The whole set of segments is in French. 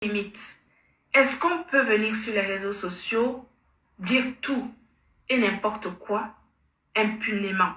limite. Est-ce qu'on peut venir sur les réseaux sociaux, dire tout et n'importe quoi impunément?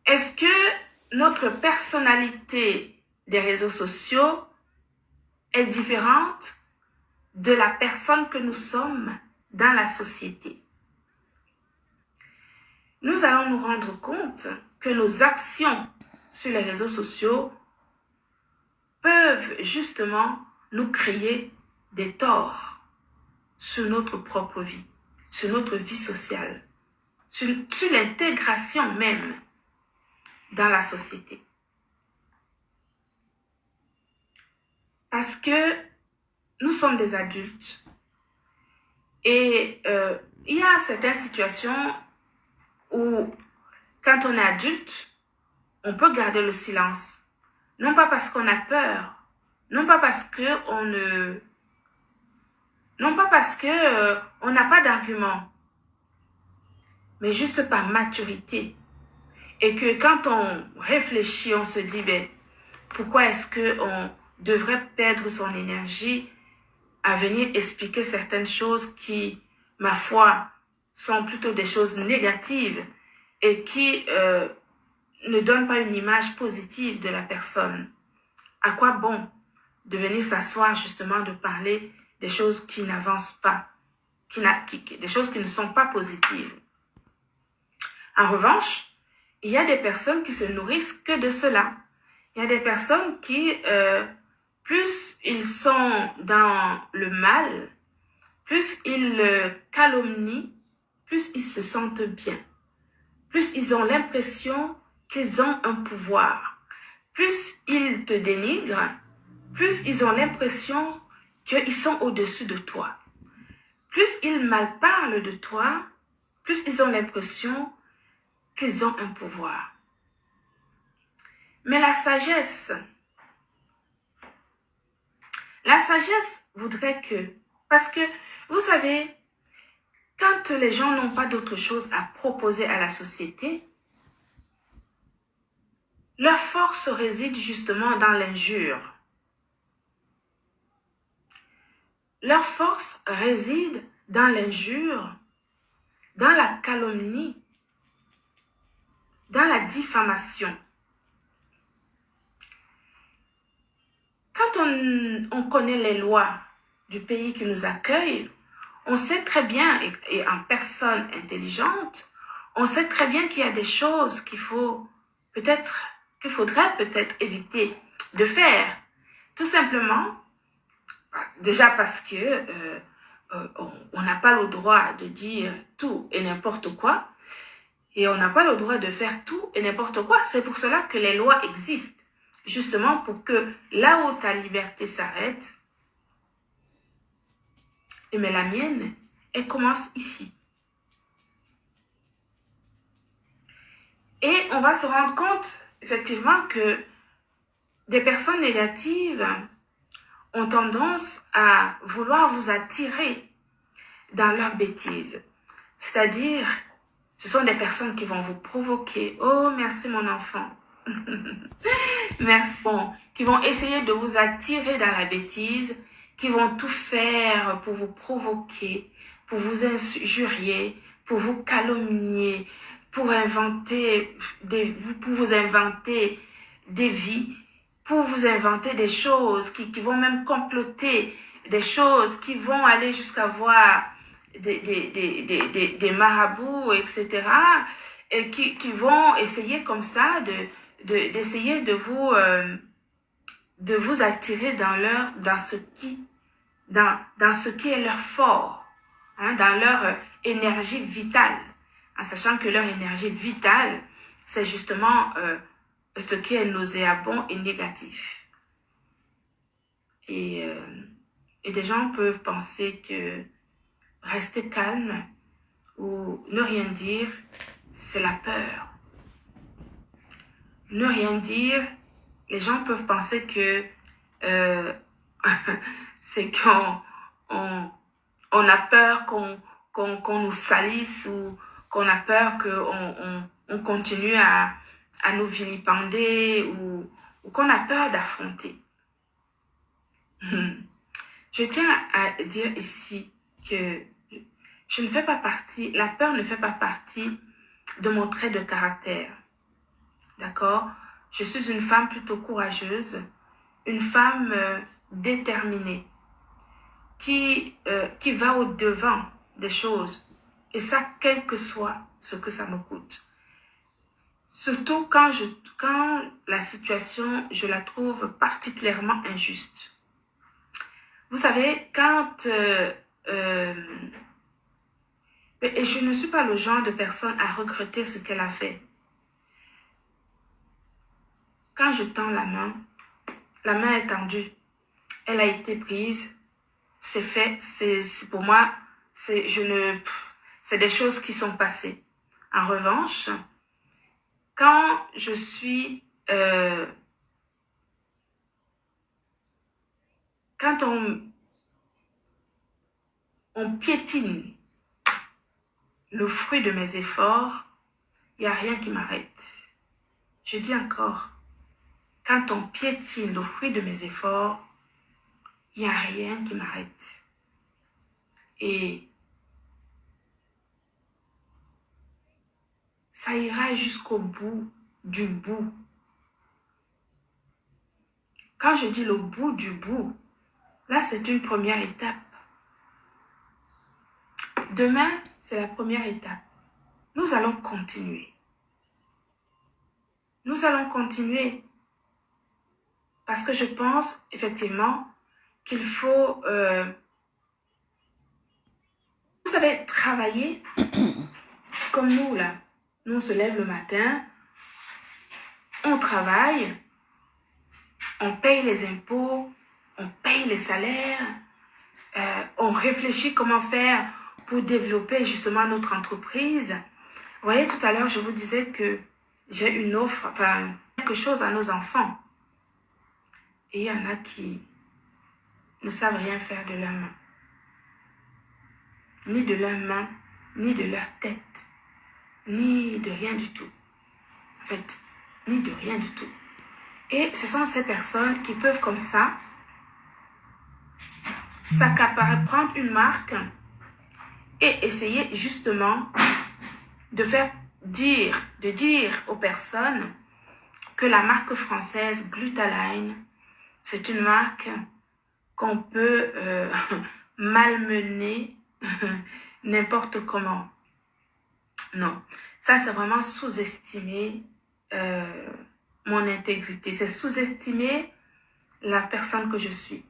Est-ce que notre personnalité des réseaux sociaux est différente de la personne que nous sommes dans la société? Nous allons nous rendre compte que nos actions sur les réseaux sociaux peuvent justement nous créer des torts sur notre propre vie, sur notre vie sociale, sur l'intégration même dans la société. Parce que nous sommes des adultes et il y a certaines situations où quand on est adulte, on peut garder le silence. Non pas parce qu'on a peur, non pas parce qu'on n'a pas d'argument, mais juste par maturité. Et que quand on réfléchit, on se dit, pourquoi est-ce qu'on devrait perdre son énergie à venir expliquer certaines choses qui, ma foi, sont plutôt des choses négatives et qui ne donnent pas une image positive de la personne. À quoi bon de venir s'asseoir justement de parler des choses qui n'avancent pas, des choses qui ne sont pas positives. En revanche, il y a des personnes qui se nourrissent que de cela. Il y a des personnes qui, plus ils sont dans le mal, plus ils calomnient, plus ils se sentent bien. Plus ils ont l'impression qu'ils ont un pouvoir. Plus ils te dénigrent, plus ils ont l'impression qu'ils sont au-dessus de toi. Plus ils malparlent de toi, plus ils ont l'impression qu'ils ont un pouvoir. Mais la sagesse voudrait que, parce que vous savez, quand les gens n'ont pas d'autre chose à proposer à la société, leur force réside justement dans l'injure. Leur force réside dans l'injure, dans la calomnie, dans la diffamation. Quand on connaît les lois du pays qui nous accueille, on sait très bien, et en personne intelligente, on sait très bien qu'il y a des choses qu'il faudrait peut-être éviter de faire. Tout simplement, déjà parce que on n'a pas le droit de dire tout et n'importe quoi, et on n'a pas le droit de faire tout et n'importe quoi. C'est pour cela que les lois existent, justement pour que là où ta liberté s'arrête, mais la mienne, elle commence ici. Et on va se rendre compte, effectivement, que des personnes négatives ont tendance à vouloir vous attirer dans leurs bêtises. C'est-à-dire, ce sont des personnes qui vont vous provoquer. Oh, merci mon enfant. Merci. Qui vont essayer de vous attirer dans la bêtise, qui vont tout faire pour vous provoquer, pour vous injurier, pour vous calomnier, pour vous inventer des vies, pour vous inventer des choses qui vont même comploter, des choses qui vont aller jusqu'à voir des marabouts, etc. Et qui vont essayer comme ça d'essayer de vous attirer dans ce qui est leur fort, hein, dans leur énergie vitale, en sachant que leur énergie vitale, c'est justement ce qui est nauséabond et négatif. Et des gens peuvent penser que rester calme ou ne rien dire, c'est la peur. Ne rien dire, les gens peuvent penser que c'est qu'on a peur qu'on nous salisse ou qu'on a peur qu'on continue à nous vilipender ou qu'on a peur d'affronter. Je tiens à dire ici que je ne fais pas partie, la peur ne fait pas partie de mon trait de caractère. D'accord? Je suis une femme plutôt courageuse, une femme déterminée, qui va au-devant des choses. Et ça, quel que soit ce que ça me coûte. Surtout quand la situation, je la trouve particulièrement injuste. Vous savez, et je ne suis pas le genre de personne à regretter ce qu'elle a fait. Quand je tends la main est tendue. Elle a été prise. C'est fait. Pour moi, c'est des choses qui sont passées. En revanche, quand je suis... quand on piétine le fruit de mes efforts, il n'y a rien qui m'arrête. Je dis encore, quand on piétine le fruit de mes efforts, il n'y a rien qui m'arrête. Et ça ira jusqu'au bout du bout. Quand je dis le bout du bout, là c'est une première étape. Demain, c'est la première étape. Nous allons continuer. Nous allons continuer. Parce que je pense effectivement qu'il faut, vous savez, travailler comme nous là. Nous on se lève le matin, on travaille, on paye les impôts, on paye les salaires, on réfléchit comment faire pour développer justement notre entreprise. Vous voyez, tout à l'heure, je vous disais que j'ai une offre, enfin, quelque chose à nos enfants. Et il y en a qui ne savent rien faire de leurs mains. Ni de leurs mains, ni de leur tête, ni de rien du tout. En fait, ni de rien du tout. Et ce sont ces personnes qui peuvent comme ça s'accaparer, prendre une marque et essayer justement de dire aux personnes que la marque française Glutaline, c'est une marque qu'on peut malmener n'importe comment. Non, ça c'est vraiment sous-estimer mon intégrité, c'est sous-estimer la personne que je suis.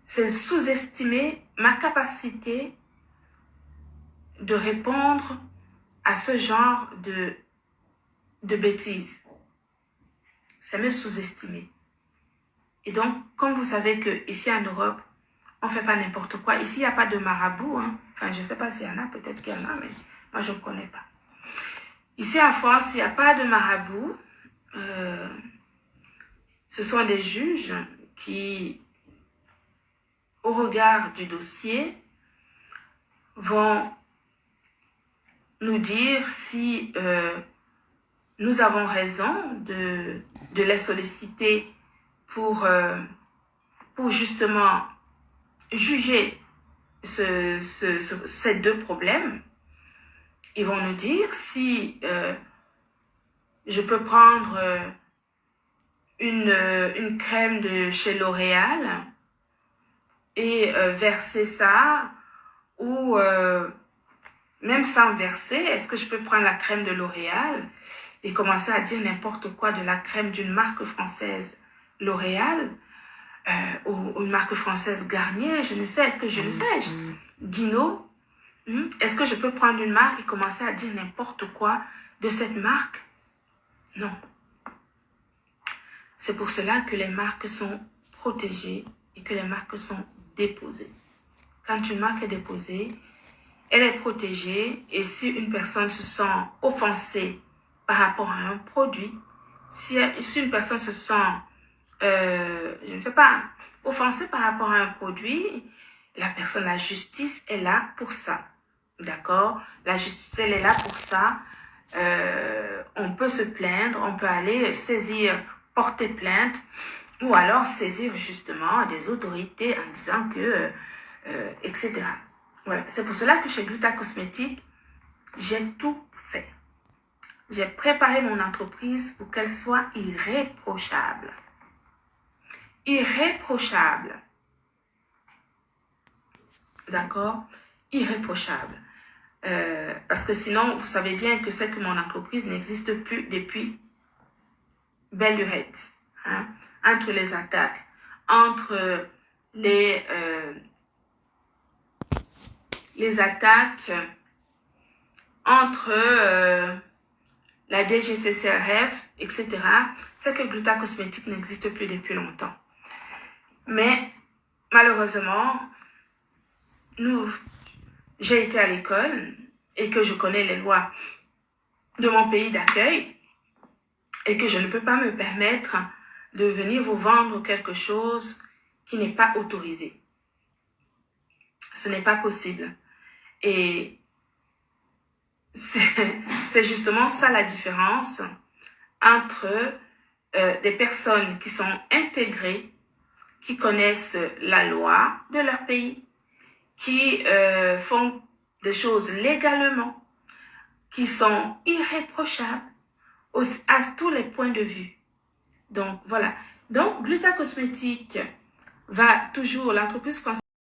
C'est sous-estimer ma capacité de répondre à ce genre de bêtises. C'est me sous-estimer. Et donc, comme vous savez qu'ici en Europe, on ne fait pas n'importe quoi. Ici, il n'y a pas de marabout. Hein. Enfin, je ne sais pas s'il y en a, peut-être qu'il y en a, mais moi, je ne connais pas. Ici en France, il n'y a pas de marabout. Ce sont des juges qui, au regard du dossier, vont nous dire si nous avons raison de les solliciter pour justement juger ces deux problèmes. Ils vont nous dire si je peux prendre une crème de chez L'Oréal et verser ça, ou même sans verser, est-ce que je peux prendre la crème de L'Oréal et commencer à dire n'importe quoi de la crème d'une marque française L'Oréal ou une marque française Garnier, je ne sais, Guinaud. Est-ce que je peux prendre une marque et commencer à dire n'importe quoi de cette marque? Non. C'est pour cela que les marques sont protégées et que les marques sont déposées. Quand une marque est déposée, elle est protégée, et si une personne se sent offensée par rapport à un produit, si une personne se sent, je ne sais pas, offensée par rapport à un produit, la justice est là pour ça. D'accord? La justice, elle est là pour ça. On peut se plaindre, on peut aller saisir, porter plainte ou alors saisir justement des autorités en disant que, etc. Voilà, c'est pour cela que chez Gluta Cosmétique, j'ai tout fait. J'ai préparé mon entreprise pour qu'elle soit irréprochable. Irréprochable. D'accord? Irréprochable. Parce que sinon, vous savez bien que c'est que mon entreprise n'existe plus depuis belle lurette. Hein? Entre les attaques, entre les attaques, entre la DGCCRF, etc., c'est que Gluta Cosmétique n'existe plus depuis longtemps. Mais malheureusement, j'ai été à l'école et que je connais les lois de mon pays d'accueil et que je ne peux pas me permettre de venir vous vendre quelque chose qui n'est pas autorisé. Ce n'est pas possible. Et c'est justement ça la différence entre des personnes qui sont intégrées, qui connaissent la loi de leur pays, qui font des choses légalement, qui sont irréprochables à tous les points de vue. Donc, voilà. Donc, Gluta Cosmétique va toujours, l'entreprise française